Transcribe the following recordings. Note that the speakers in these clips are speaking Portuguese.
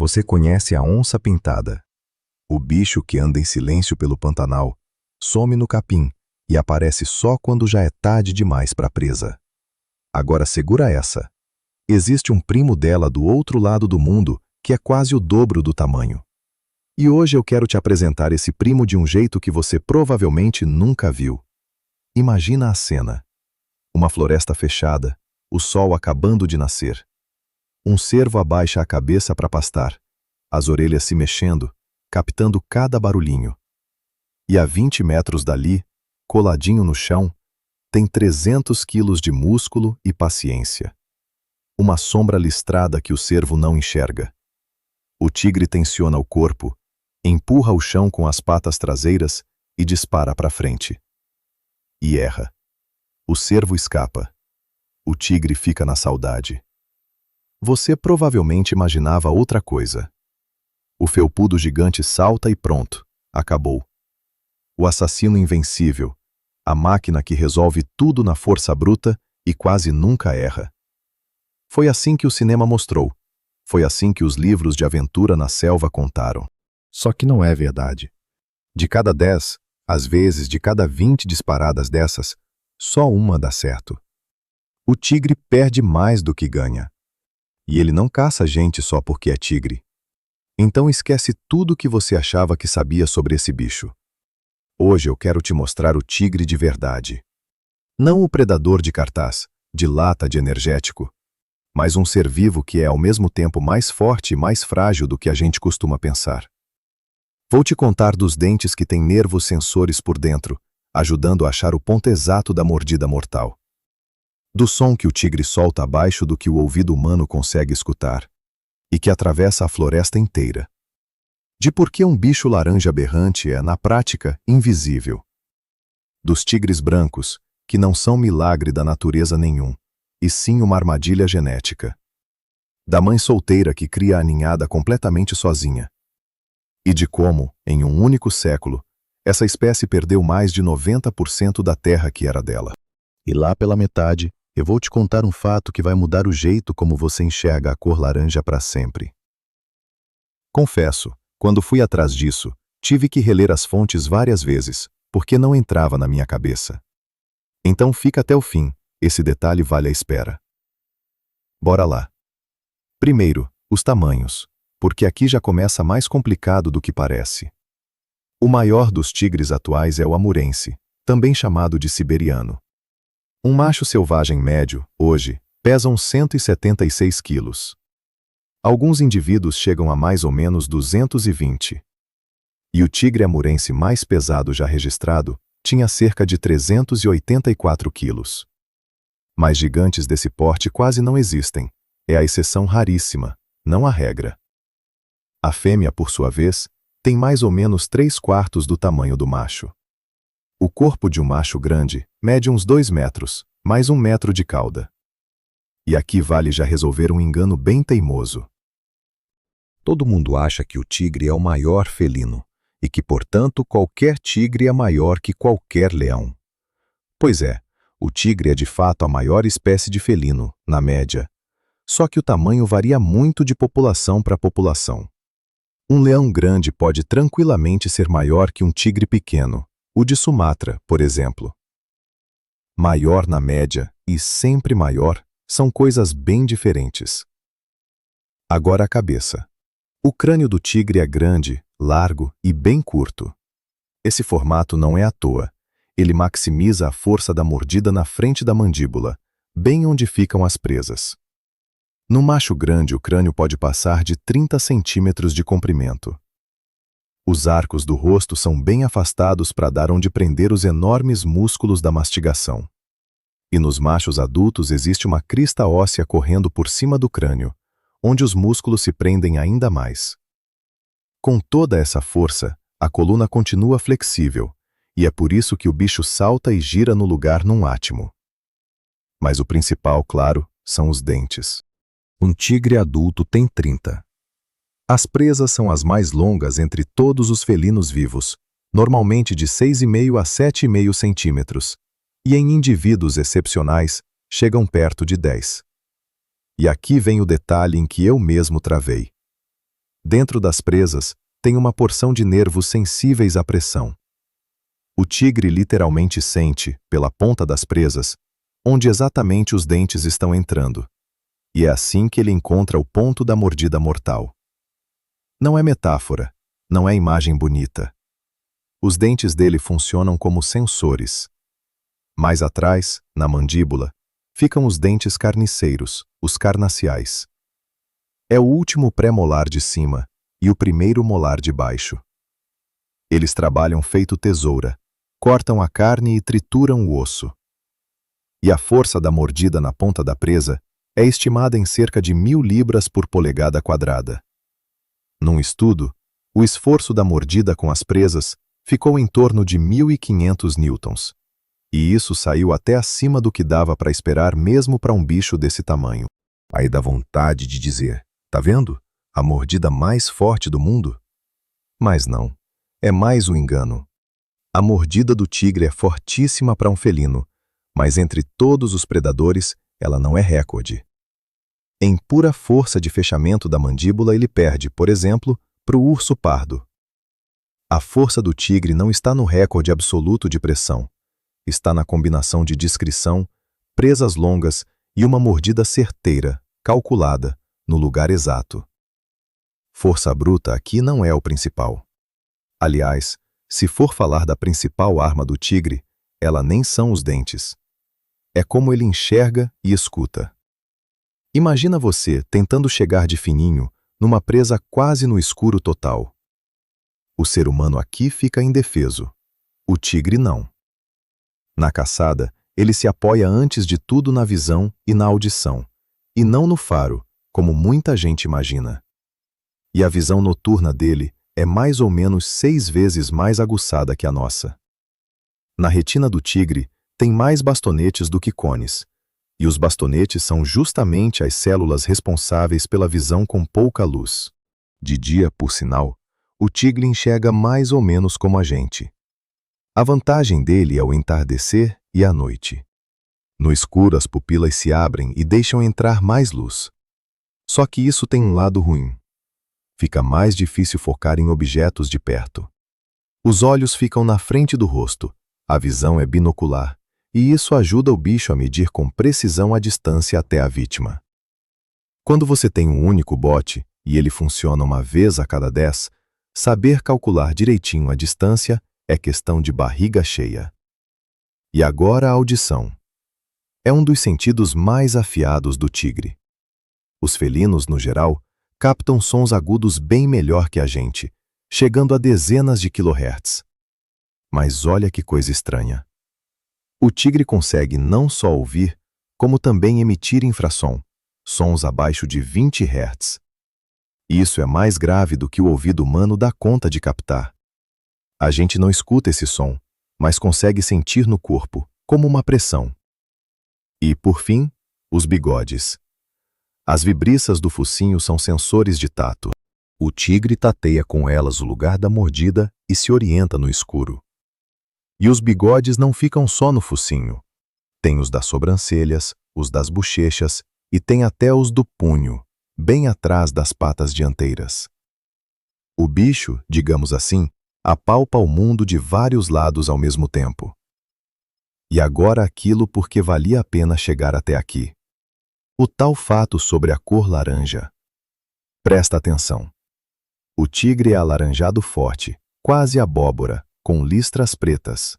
Você conhece a onça-pintada, o bicho que anda em silêncio pelo Pantanal, some no capim e aparece só quando já é tarde demais para a presa. Agora segura essa. Existe um primo dela do outro lado do mundo que é quase o dobro do tamanho. E hoje eu quero te apresentar esse primo de um jeito que você provavelmente nunca viu. Imagina a cena. Uma floresta fechada, o sol acabando de nascer. Um cervo abaixa a cabeça para pastar, as orelhas se mexendo, captando cada barulhinho. E a 20 metros dali, coladinho no chão, tem 300 quilos de músculo e paciência. Uma sombra listrada que o cervo não enxerga. O tigre tensiona o corpo, empurra o chão com as patas traseiras e dispara para frente. E erra. O cervo escapa. O tigre fica na saudade. Você provavelmente imaginava outra coisa. O felpudo gigante salta e pronto, acabou. O assassino invencível, a máquina que resolve tudo na força bruta e quase nunca erra. Foi assim que o cinema mostrou. Foi assim que os livros de aventura na selva contaram. Só que não é verdade. De cada 10, às vezes de cada 20 disparadas dessas, só uma dá certo. O tigre perde mais do que ganha. E ele não caça gente só porque é tigre. Então esquece tudo que você achava que sabia sobre esse bicho. Hoje eu quero te mostrar o tigre de verdade. Não o predador de cartaz, de lata de energético, mas um ser vivo que é ao mesmo tempo mais forte e mais frágil do que a gente costuma pensar. Vou te contar dos dentes que têm nervos sensores por dentro, ajudando a achar o ponto exato da mordida mortal. Do som que o tigre solta abaixo do que o ouvido humano consegue escutar, e que atravessa a floresta inteira. De por que um bicho laranja berrante é, na prática, invisível. Dos tigres brancos, que não são milagre da natureza nenhum, e sim uma armadilha genética. Da mãe solteira que cria a ninhada completamente sozinha. E de como, em um único século, essa espécie perdeu mais de 90% da terra que era dela. E lá pela metade, eu vou te contar um fato que vai mudar o jeito como você enxerga a cor laranja para sempre. Confesso, quando fui atrás disso, tive que reler as fontes várias vezes, porque não entrava na minha cabeça. Então fica até o fim, esse detalhe vale a espera. Bora lá. Primeiro, os tamanhos, porque aqui já começa mais complicado do que parece. O maior dos tigres atuais é o amurense, também chamado de siberiano. Um macho selvagem médio, hoje, pesa uns 176 quilos. Alguns indivíduos chegam a mais ou menos 220. E o tigre amurense mais pesado já registrado tinha cerca de 384 quilos. Mas gigantes desse porte quase não existem, é a exceção raríssima, não a regra. A fêmea, por sua vez, tem mais ou menos 3/4 do tamanho do macho. O corpo de um macho grande mede uns 2 metros, mais 1 metro de cauda. E aqui vale já resolver um engano bem teimoso. Todo mundo acha que o tigre é o maior felino, e que, portanto, qualquer tigre é maior que qualquer leão. Pois é, o tigre é de fato a maior espécie de felino, na média. Só que o tamanho varia muito de população para população. Um leão grande pode tranquilamente ser maior que um tigre pequeno, o de Sumatra, por exemplo. Maior na média e sempre maior são coisas bem diferentes. Agora a cabeça. O crânio do tigre é grande, largo e bem curto. Esse formato não é à toa. Ele maximiza a força da mordida na frente da mandíbula, bem onde ficam as presas. No macho grande, o crânio pode passar de 30 centímetros de comprimento. Os arcos do rosto são bem afastados para dar onde prender os enormes músculos da mastigação. E nos machos adultos existe uma crista óssea correndo por cima do crânio, onde os músculos se prendem ainda mais. Com toda essa força, a coluna continua flexível, e é por isso que o bicho salta e gira no lugar num átimo. Mas o principal, claro, são os dentes. Um tigre adulto tem 30. As presas são as mais longas entre todos os felinos vivos, normalmente de 6,5 a 7,5 centímetros, e em indivíduos excepcionais chegam perto de 10. E aqui vem o detalhe em que eu mesmo travei. Dentro das presas, tem uma porção de nervos sensíveis à pressão. O tigre literalmente sente, pela ponta das presas, onde exatamente os dentes estão entrando. E é assim que ele encontra o ponto da mordida mortal. Não é metáfora, não é imagem bonita. Os dentes dele funcionam como sensores. Mais atrás, na mandíbula, ficam os dentes carniceiros, os carnaciais. É o último pré-molar de cima e o primeiro molar de baixo. Eles trabalham feito tesoura, cortam a carne e trituram o osso. E a força da mordida na ponta da presa é estimada em cerca de 1000 libras por polegada quadrada. Num estudo, o esforço da mordida com as presas ficou em torno de 1500 newtons. E isso saiu até acima do que dava para esperar mesmo para um bicho desse tamanho. Aí dá vontade de dizer, tá vendo? A mordida mais forte do mundo? Mas não, é mais um engano. A mordida do tigre é fortíssima para um felino, mas entre todos os predadores, ela não é recorde. Em pura força de fechamento da mandíbula, ele perde, por exemplo, para o urso pardo. A força do tigre não está no recorde absoluto de pressão. Está na combinação de discrição, presas longas e uma mordida certeira, calculada, no lugar exato. Força bruta aqui não é o principal. Aliás, se for falar da principal arma do tigre, ela nem são os dentes. É como ele enxerga e escuta. Imagina você tentando chegar de fininho numa presa quase no escuro total. O ser humano aqui fica indefeso. O tigre não. Na caçada, ele se apoia antes de tudo na visão e na audição, e não no faro, como muita gente imagina. E a visão noturna dele é mais ou menos 6 vezes mais aguçada que a nossa. Na retina do tigre, tem mais bastonetes do que cones, e os bastonetes são justamente as células responsáveis pela visão com pouca luz. De dia, por sinal, o tigre enxerga mais ou menos como a gente. A vantagem dele é o entardecer e a noite. No escuro, as pupilas se abrem e deixam entrar mais luz. Só que isso tem um lado ruim. Fica mais difícil focar em objetos de perto. Os olhos ficam na frente do rosto, a visão é binocular, e isso ajuda o bicho a medir com precisão a distância até a vítima. Quando você tem um único bote, e ele funciona uma vez a cada 10, saber calcular direitinho a distância é questão de barriga cheia. E agora a audição. É um dos sentidos mais afiados do tigre. Os felinos, no geral, captam sons agudos bem melhor que a gente, chegando a dezenas de kHz. Mas olha que coisa estranha. O tigre consegue não só ouvir, como também emitir infrassom, sons abaixo de 20 Hz. Isso é mais grave do que o ouvido humano dá conta de captar. A gente não escuta esse som, mas consegue sentir no corpo, como uma pressão. E, por fim, os bigodes. As vibriças do focinho são sensores de tato. O tigre tateia com elas o lugar da mordida e se orienta no escuro. E os bigodes não ficam só no focinho. Tem os das sobrancelhas, os das bochechas e tem até os do punho, bem atrás das patas dianteiras. O bicho, digamos assim, apalpa o mundo de vários lados ao mesmo tempo. E agora aquilo porque valia a pena chegar até aqui. O tal fato sobre a cor laranja. Presta atenção. O tigre é alaranjado forte, quase abóbora, com listras pretas.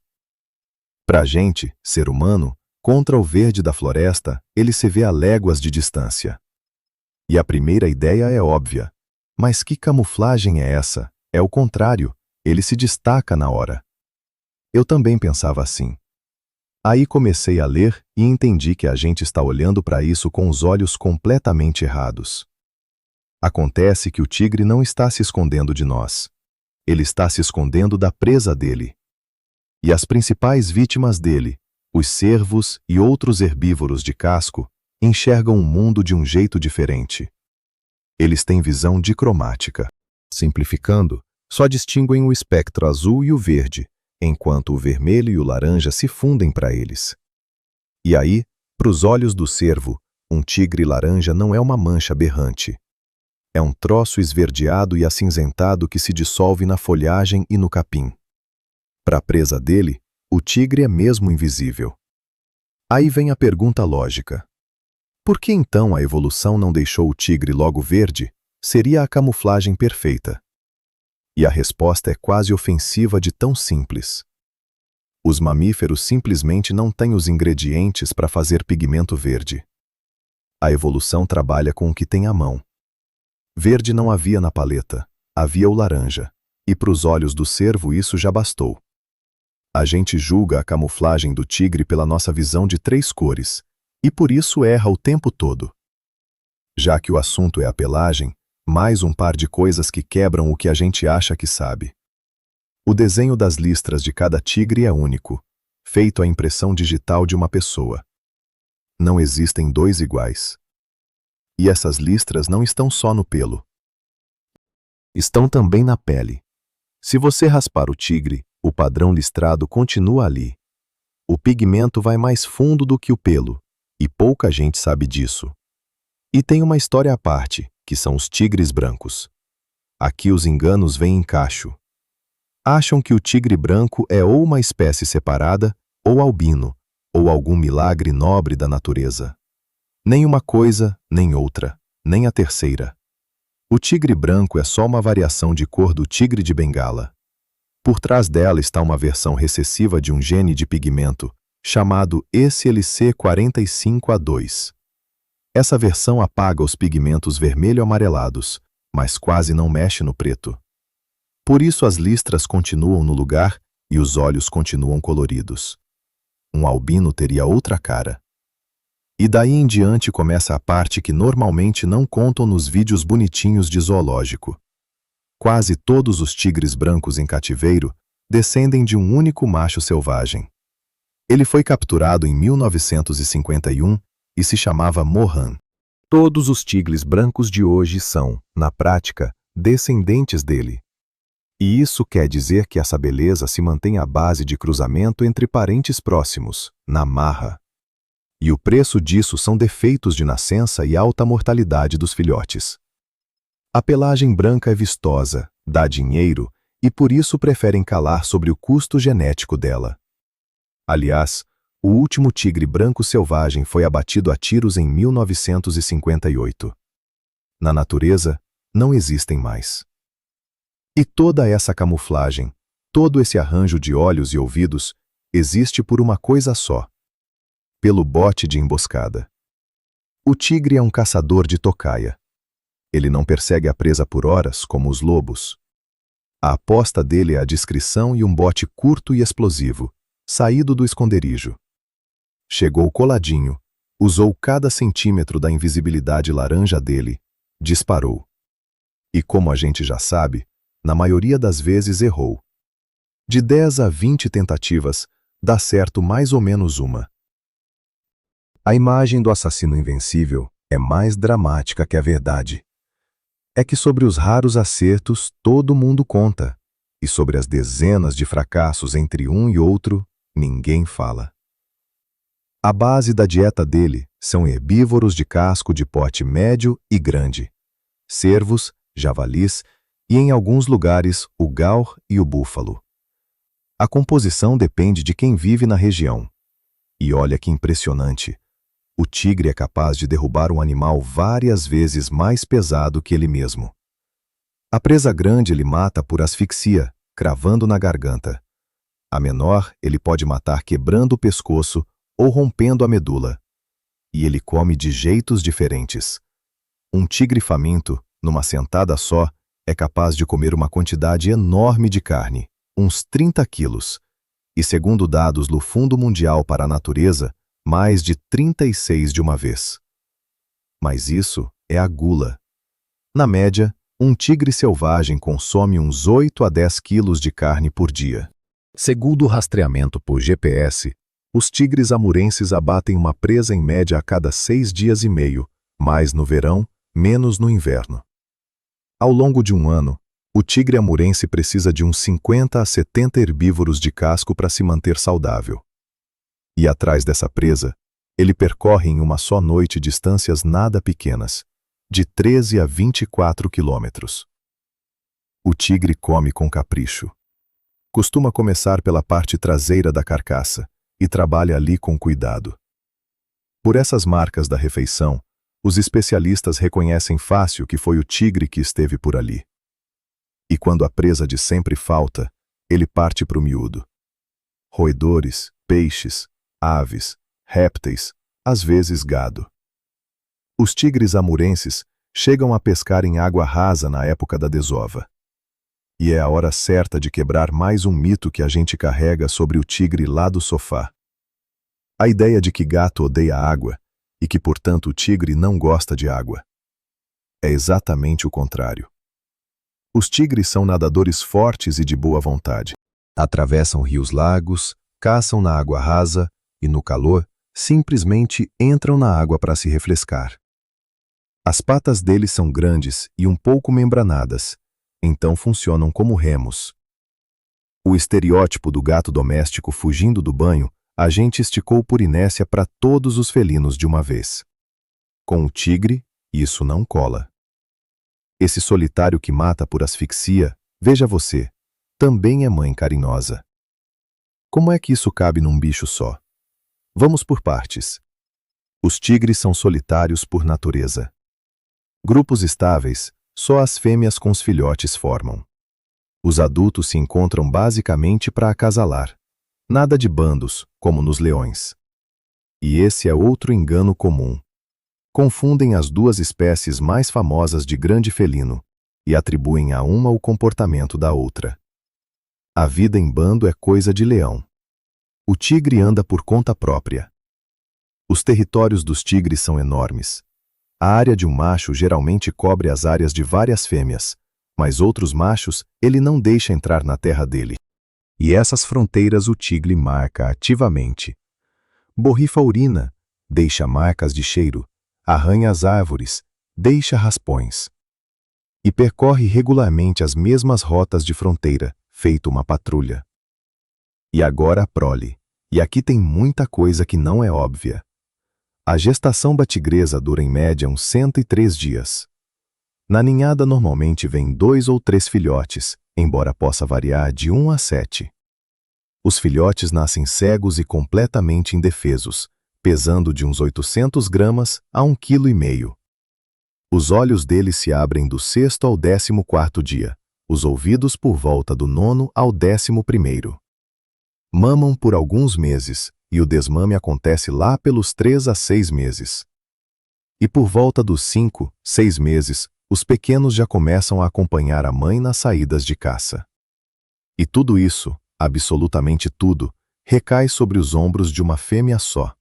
Pra gente, ser humano, contra o verde da floresta, ele se vê a léguas de distância. E a primeira ideia é óbvia. Mas que camuflagem é essa? É o contrário, ele se destaca na hora. Eu também pensava assim. Aí comecei a ler e entendi que a gente está olhando para isso com os olhos completamente errados. Acontece que o tigre não está se escondendo de nós. Ele está se escondendo da presa dele. E as principais vítimas dele, os cervos e outros herbívoros de casco, enxergam o mundo de um jeito diferente. Eles têm visão dicromática. Simplificando, só distinguem o espectro azul e o verde, enquanto o vermelho e o laranja se fundem para eles. E aí, para os olhos do cervo, um tigre laranja não é uma mancha berrante. É um troço esverdeado e acinzentado que se dissolve na folhagem e no capim. Para a presa dele, o tigre é mesmo invisível. Aí vem a pergunta lógica. Por que então a evolução não deixou o tigre logo verde? Seria a camuflagem perfeita. E a resposta é quase ofensiva de tão simples. Os mamíferos simplesmente não têm os ingredientes para fazer pigmento verde. A evolução trabalha com o que tem à mão. Verde não havia na paleta, havia o laranja, e para os olhos do cervo isso já bastou. A gente julga a camuflagem do tigre pela nossa visão de 3 cores, e por isso erra o tempo todo. Já que o assunto é a pelagem, mais um par de coisas que quebram o que a gente acha que sabe. O desenho das listras de cada tigre é único, feito à impressão digital de uma pessoa. Não existem 2 iguais. E essas listras não estão só no pelo. Estão também na pele. Se você raspar o tigre, o padrão listrado continua ali. O pigmento vai mais fundo do que o pelo, e pouca gente sabe disso. E tem uma história à parte, que são os tigres brancos. Aqui os enganos vêm em cacho. Acham que o tigre branco é ou uma espécie separada, ou albino, ou algum milagre nobre da natureza. Nem uma coisa, nem outra, nem a terceira. O tigre branco é só uma variação de cor do tigre de Bengala. Por trás dela está uma versão recessiva de um gene de pigmento, chamado SLC45A2. Essa versão apaga os pigmentos vermelho-amarelados, mas quase não mexe no preto. Por isso as listras continuam no lugar e os olhos continuam coloridos. Um albino teria outra cara. E daí em diante começa a parte que normalmente não contam nos vídeos bonitinhos de zoológico. Quase todos os tigres brancos em cativeiro descendem de um único macho selvagem. Ele foi capturado em 1951 e se chamava Mohan. Todos os tigres brancos de hoje são, na prática, descendentes dele. E isso quer dizer que essa beleza se mantém à base de cruzamento entre parentes próximos, na marra. E o preço disso são defeitos de nascença e alta mortalidade dos filhotes. A pelagem branca é vistosa, dá dinheiro e por isso preferem calar sobre o custo genético dela. Aliás, o último tigre branco selvagem foi abatido a tiros em 1958. Na natureza, não existem mais. E toda essa camuflagem, todo esse arranjo de olhos e ouvidos, existe por uma coisa só: pelo bote de emboscada. O tigre é um caçador de tocaia. Ele não persegue a presa por horas, como os lobos. A aposta dele é a discrição e um bote curto e explosivo, saído do esconderijo. Chegou coladinho, usou cada centímetro da invisibilidade laranja dele, disparou. E como a gente já sabe, na maioria das vezes errou. De 10 a 20 tentativas, dá certo mais ou menos uma. A imagem do assassino invencível é mais dramática que a verdade. É que sobre os raros acertos todo mundo conta, e sobre as dezenas de fracassos entre um e outro, ninguém fala. A base da dieta dele são herbívoros de casco de porte médio e grande, cervos, javalis e, em alguns lugares, o gaur e o búfalo. A composição depende de quem vive na região. E olha que impressionante! O tigre é capaz de derrubar um animal várias vezes mais pesado que ele mesmo. A presa grande ele mata por asfixia, cravando na garganta. A menor ele pode matar quebrando o pescoço ou rompendo a medula. E ele come de jeitos diferentes. Um tigre faminto, numa sentada só, é capaz de comer uma quantidade enorme de carne, uns 30 quilos. E segundo dados do Fundo Mundial para a Natureza, mais de 36 de uma vez. Mas isso é a gula. Na média, um tigre selvagem consome uns 8 a 10 quilos de carne por dia. Segundo o rastreamento por GPS, os tigres amurenses abatem uma presa em média a cada 6 dias e meio, mais no verão, menos no inverno. Ao longo de um ano, o tigre amurense precisa de uns 50 a 70 herbívoros de casco para se manter saudável. E atrás dessa presa, ele percorre em uma só noite distâncias nada pequenas, de 13 a 24 quilômetros. O tigre come com capricho. Costuma começar pela parte traseira da carcaça e trabalha ali com cuidado. Por essas marcas da refeição, os especialistas reconhecem fácil que foi o tigre que esteve por ali. E quando a presa de sempre falta, ele parte para o miúdo. Roedores, peixes, aves, répteis, às vezes gado. Os tigres amurenses chegam a pescar em água rasa na época da desova. E é a hora certa de quebrar mais um mito que a gente carrega sobre o tigre lá do sofá. A ideia de que gato odeia água e que, portanto, o tigre não gosta de água. É exatamente o contrário. Os tigres são nadadores fortes e de boa vontade. Atravessam rios-lagos, caçam na água rasa e, no calor, simplesmente entram na água para se refrescar. As patas deles são grandes e um pouco membranadas, então funcionam como remos. O estereótipo do gato doméstico fugindo do banho, a gente esticou por inércia para todos os felinos de uma vez. Com o tigre, isso não cola. Esse solitário que mata por asfixia, veja você, também é mãe carinhosa. Como é que isso cabe num bicho só? Vamos por partes. Os tigres são solitários por natureza. Grupos estáveis, só as fêmeas com os filhotes formam. Os adultos se encontram basicamente para acasalar. Nada de bandos, como nos leões. E esse é outro engano comum. Confundem as duas espécies mais famosas de grande felino e atribuem a uma o comportamento da outra. A vida em bando é coisa de leão. O tigre anda por conta própria. Os territórios dos tigres são enormes. A área de um macho geralmente cobre as áreas de várias fêmeas, mas outros machos ele não deixa entrar na terra dele. E essas fronteiras o tigre marca ativamente. Borrifa urina, deixa marcas de cheiro, arranha as árvores, deixa raspões. E percorre regularmente as mesmas rotas de fronteira, feito uma patrulha. E agora a prole. E aqui tem muita coisa que não é óbvia. A gestação da tigresa dura em média uns 103 dias. Na ninhada normalmente vem 2 ou 3 filhotes, embora possa variar de 1 a 7. Os filhotes nascem cegos e completamente indefesos, pesando de uns 800 gramas a 1,5 kg. Os olhos deles se abrem do 6º ao 14º dia, os ouvidos por volta do 9º ao 11º. Mamam por alguns meses, e o desmame acontece lá pelos 3 a 6 meses. E por volta dos 5, 6 meses, os pequenos já começam a acompanhar a mãe nas saídas de caça. E tudo isso, absolutamente tudo, recai sobre os ombros de uma fêmea só.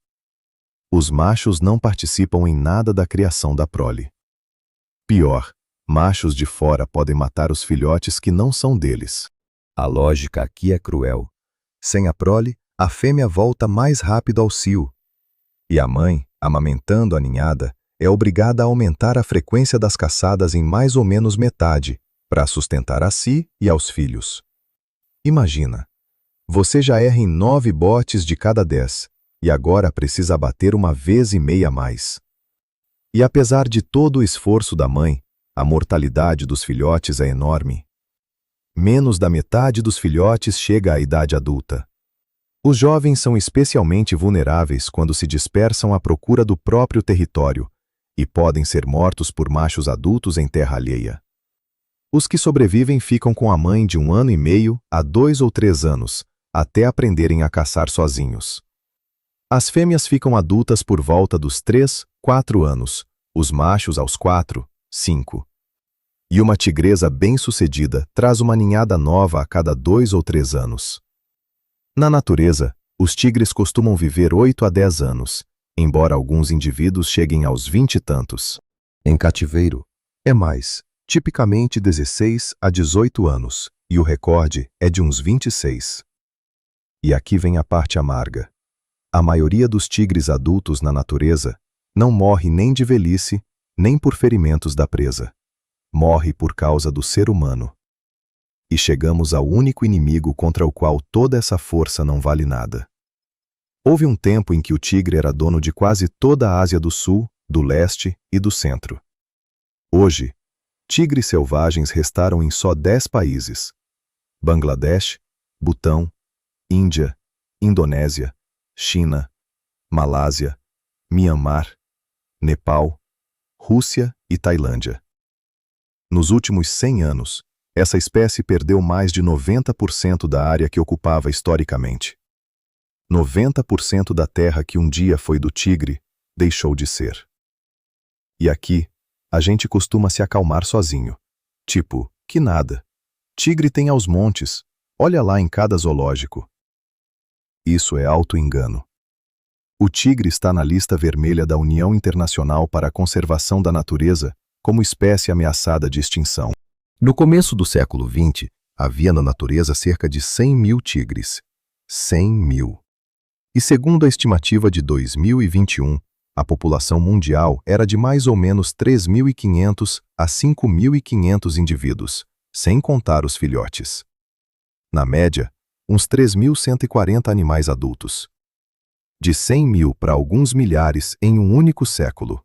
Os machos não participam em nada da criação da prole. Pior, machos de fora podem matar os filhotes que não são deles. A lógica aqui é cruel. Sem a prole, a fêmea volta mais rápido ao cio. E a mãe, amamentando a ninhada, é obrigada a aumentar a frequência das caçadas em mais ou menos metade, para sustentar a si e aos filhos. Imagina, você já erra em 9 botes de cada 10, e agora precisa bater 1,5 vezes a mais. E apesar de todo o esforço da mãe, a mortalidade dos filhotes é enorme. Menos da metade dos filhotes chega à idade adulta. Os jovens são especialmente vulneráveis quando se dispersam à procura do próprio território e podem ser mortos por machos adultos em terra alheia. Os que sobrevivem ficam com a mãe de 1 ano e meio a 2 ou 3 anos, até aprenderem a caçar sozinhos. As fêmeas ficam adultas por volta dos 3, 4 anos, os machos aos 4, 5. E uma tigresa bem-sucedida traz uma ninhada nova a cada 2 ou 3 anos. Na natureza, os tigres costumam viver 8 a 10 anos, embora alguns indivíduos cheguem aos 20 e tantos. Em cativeiro, é mais, tipicamente 16 a 18 anos, e o recorde é de uns 26. E aqui vem a parte amarga. A maioria dos tigres adultos na natureza não morre nem de velhice, nem por ferimentos da presa. Morre por causa do ser humano. E chegamos ao único inimigo contra o qual toda essa força não vale nada. Houve um tempo em que o tigre era dono de quase toda a Ásia do Sul, do Leste e do Centro. Hoje, tigres selvagens restaram em só 10 países: Bangladesh, Butão, Índia, Indonésia, China, Malásia, Mianmar, Nepal, Rússia e Tailândia. Nos últimos 100 anos, essa espécie perdeu mais de 90% da área que ocupava historicamente. 90% da terra que um dia foi do tigre deixou de ser. E aqui, a gente costuma se acalmar sozinho. Tipo, que nada. Tigre tem aos montes, olha lá em cada zoológico. Isso é auto-engano. O tigre está na lista vermelha da União Internacional para a Conservação da Natureza como espécie ameaçada de extinção. No começo do século XX, havia na natureza cerca de 100 mil tigres. 100 mil. E segundo a estimativa de 2021, a população mundial era de mais ou menos 3.500 a 5.500 indivíduos, sem contar os filhotes. Na média, uns 3.140 animais adultos. De 100 mil para alguns milhares em um único século.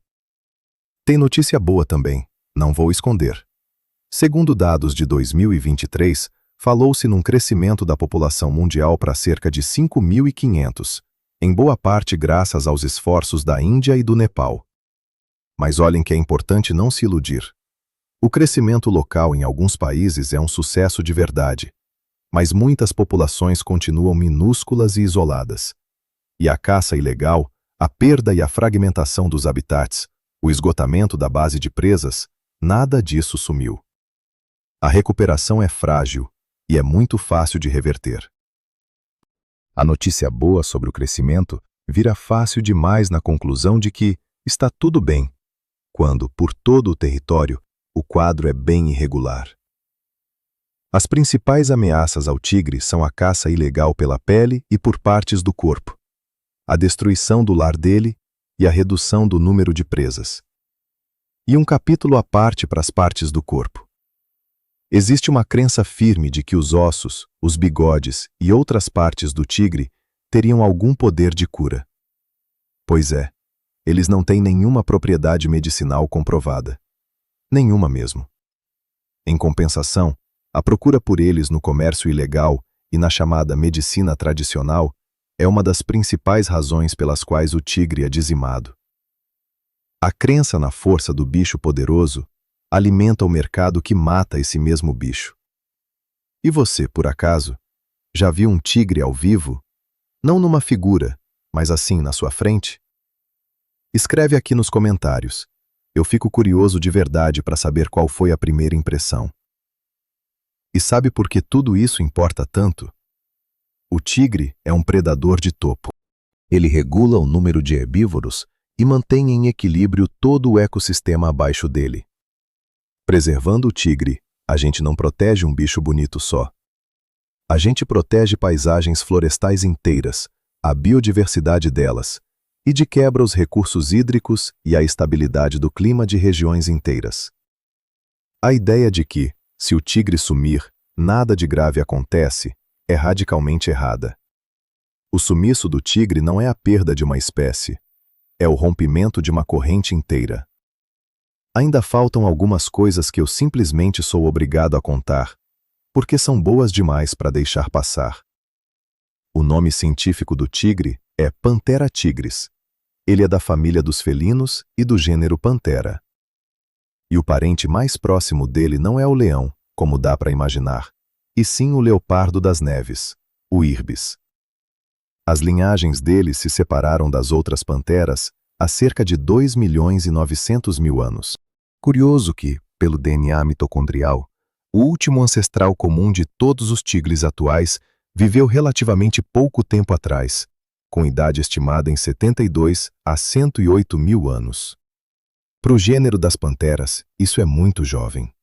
Tem notícia boa também, não vou esconder. Segundo dados de 2023, falou-se num crescimento da população mundial para cerca de 5.500, em boa parte graças aos esforços da Índia e do Nepal. Mas olhem que é importante não se iludir. O crescimento local em alguns países é um sucesso de verdade, mas muitas populações continuam minúsculas e isoladas. E a caça ilegal, a perda e a fragmentação dos habitats, o esgotamento da base de presas, nada disso sumiu. A recuperação é frágil e é muito fácil de reverter. A notícia boa sobre o crescimento vira fácil demais na conclusão de que está tudo bem, quando, por todo o território, o quadro é bem irregular. As principais ameaças ao tigre são a caça ilegal pela pele e por partes do corpo, a destruição do lar dele e a redução do número de presas. E um capítulo à parte para as partes do corpo. Existe uma crença firme de que os ossos, os bigodes e outras partes do tigre teriam algum poder de cura. Pois é, eles não têm nenhuma propriedade medicinal comprovada. Nenhuma mesmo. Em compensação, a procura por eles no comércio ilegal e na chamada medicina tradicional é uma das principais razões pelas quais o tigre é dizimado. A crença na força do bicho poderoso alimenta o mercado que mata esse mesmo bicho. E você, por acaso, já viu um tigre ao vivo? Não numa figura, mas assim na sua frente? Escreve aqui nos comentários. Eu fico curioso de verdade para saber qual foi a primeira impressão. E sabe por que tudo isso importa tanto? O tigre é um predador de topo. Ele regula o número de herbívoros e mantém em equilíbrio todo o ecossistema abaixo dele. Preservando o tigre, a gente não protege um bicho bonito só. A gente protege paisagens florestais inteiras, a biodiversidade delas, e de quebra os recursos hídricos e a estabilidade do clima de regiões inteiras. A ideia de que, se o tigre sumir, nada de grave acontece, é radicalmente errada. O sumiço do tigre não é a perda de uma espécie, é o rompimento de uma corrente inteira. Ainda faltam algumas coisas que eu simplesmente sou obrigado a contar, porque são boas demais para deixar passar. O nome científico do tigre é Panthera tigris. Ele é da família dos felinos e do gênero Panthera. E o parente mais próximo dele não é o leão, como dá para imaginar, e sim o leopardo das neves, o Irbis. As linhagens dele se separaram das outras panteras há cerca de 2.900.000 anos. Curioso que, pelo DNA mitocondrial, o último ancestral comum de todos os tigres atuais viveu relativamente pouco tempo atrás, com idade estimada em 72 a 108.000 anos. Para o gênero das panteras, isso é muito jovem.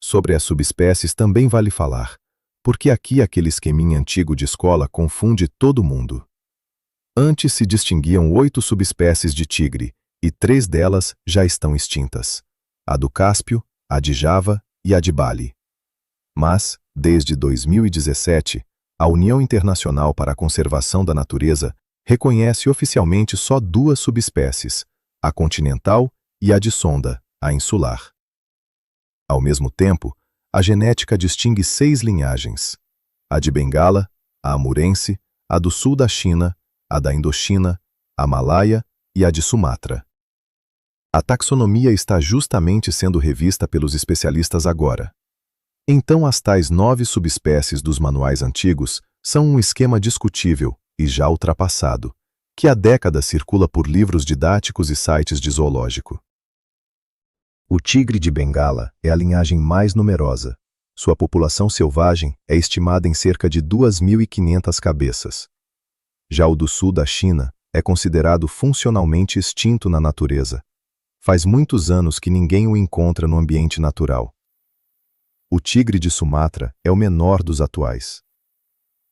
Sobre as subespécies também vale falar, porque aqui aquele esqueminha antigo de escola confunde todo mundo. Antes se distinguiam 8 subespécies de tigre, e 3 delas já estão extintas: a do Cáspio, a de Java e a de Bali. Mas, desde 2017, a União Internacional para a Conservação da Natureza reconhece oficialmente só 2 subespécies, a continental e a de sonda, a insular. Ao mesmo tempo, a genética distingue 6 linhagens: a de Bengala, a amurense, a do sul da China, a da Indochina, a Malaia e a de Sumatra. A taxonomia está justamente sendo revista pelos especialistas agora. Então, as tais 9 subespécies dos manuais antigos são um esquema discutível e já ultrapassado, que há décadas circula por livros didáticos e sites de zoológico. O tigre de Bengala é a linhagem mais numerosa. Sua população selvagem é estimada em cerca de 2.500 cabeças. Já o do sul da China é considerado funcionalmente extinto na natureza. Faz muitos anos que ninguém o encontra no ambiente natural. O tigre de Sumatra é o menor dos atuais.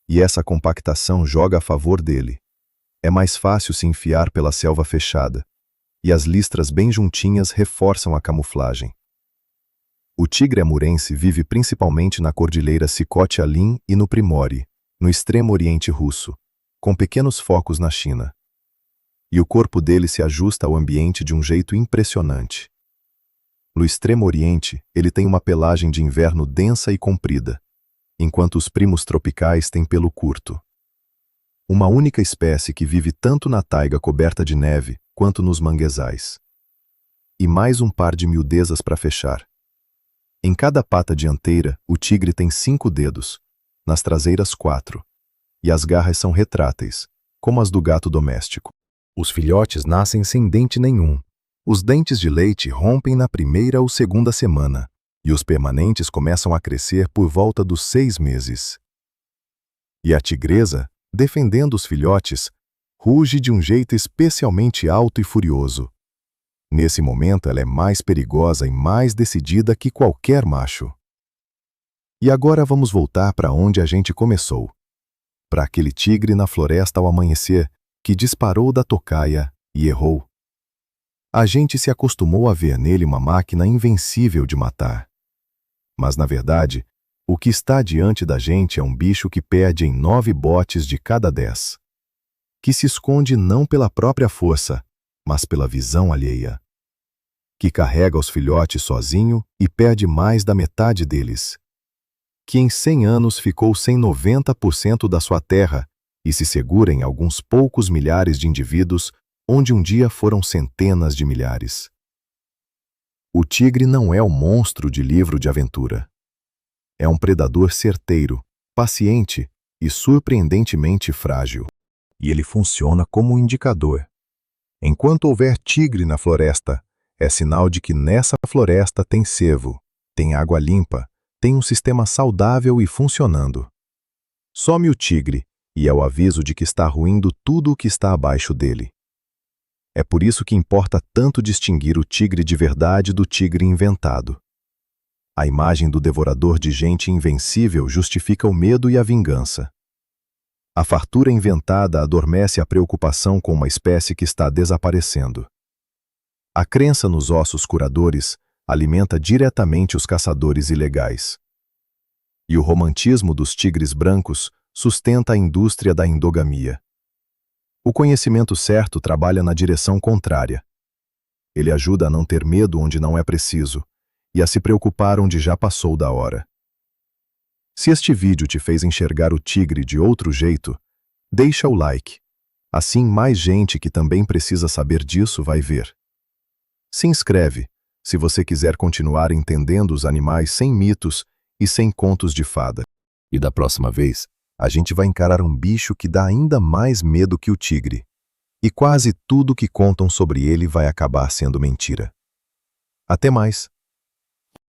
E essa compactação joga a favor dele. É mais fácil se enfiar pela selva fechada, e as listras bem juntinhas reforçam a camuflagem. O tigre amurense vive principalmente na cordilheira Sikhote-Alin e no Primorye, no extremo oriente russo, com pequenos focos na China. E o corpo dele se ajusta ao ambiente de um jeito impressionante. No extremo oriente, ele tem uma pelagem de inverno densa e comprida, enquanto os primos tropicais têm pelo curto. Uma única espécie que vive tanto na taiga coberta de neve quanto nos manguezais. E mais um par de miudezas para fechar. Em cada pata dianteira, o tigre tem 5 dedos, nas traseiras 4, e as garras são retráteis, como as do gato doméstico. Os filhotes nascem sem dente nenhum. Os dentes de leite rompem na primeira ou segunda semana, e os permanentes começam a crescer por volta dos 6 meses. E a tigresa, defendendo os filhotes, ruge de um jeito especialmente alto e furioso. Nesse momento, ela é mais perigosa e mais decidida que qualquer macho. E agora vamos voltar para onde a gente começou. Para aquele tigre na floresta ao amanhecer, que disparou da tocaia e errou. A gente se acostumou a ver nele uma máquina invencível de matar. Mas, na verdade, o que está diante da gente é um bicho que perde em 9 botes de cada 10. Que se esconde não pela própria força, mas pela visão alheia. Que carrega os filhotes sozinho e perde mais da metade deles. Que em 100 anos ficou sem 90% da sua terra e se segura em alguns poucos milhares de indivíduos onde um dia foram centenas de milhares. O tigre não é um monstro de livro de aventura. É um predador certeiro, paciente e surpreendentemente frágil. E ele funciona como um indicador. Enquanto houver tigre na floresta, é sinal de que nessa floresta tem cervo, tem água limpa, tem um sistema saudável e funcionando. Some o tigre, e é o aviso de que está ruindo tudo o que está abaixo dele. É por isso que importa tanto distinguir o tigre de verdade do tigre inventado. A imagem do devorador de gente invencível justifica o medo e a vingança. A fartura inventada adormece a preocupação com uma espécie que está desaparecendo. A crença nos ossos curadores alimenta diretamente os caçadores ilegais. E o romantismo dos tigres brancos sustenta a indústria da endogamia. O conhecimento certo trabalha na direção contrária. Ele ajuda a não ter medo onde não é preciso e a se preocupar onde já passou da hora. Se este vídeo te fez enxergar o tigre de outro jeito, deixa o like. Assim, mais gente que também precisa saber disso vai ver. Se inscreve, se você quiser continuar entendendo os animais sem mitos e sem contos de fada. E da próxima vez, a gente vai encarar um bicho que dá ainda mais medo que o tigre. E quase tudo que contam sobre ele vai acabar sendo mentira. Até mais!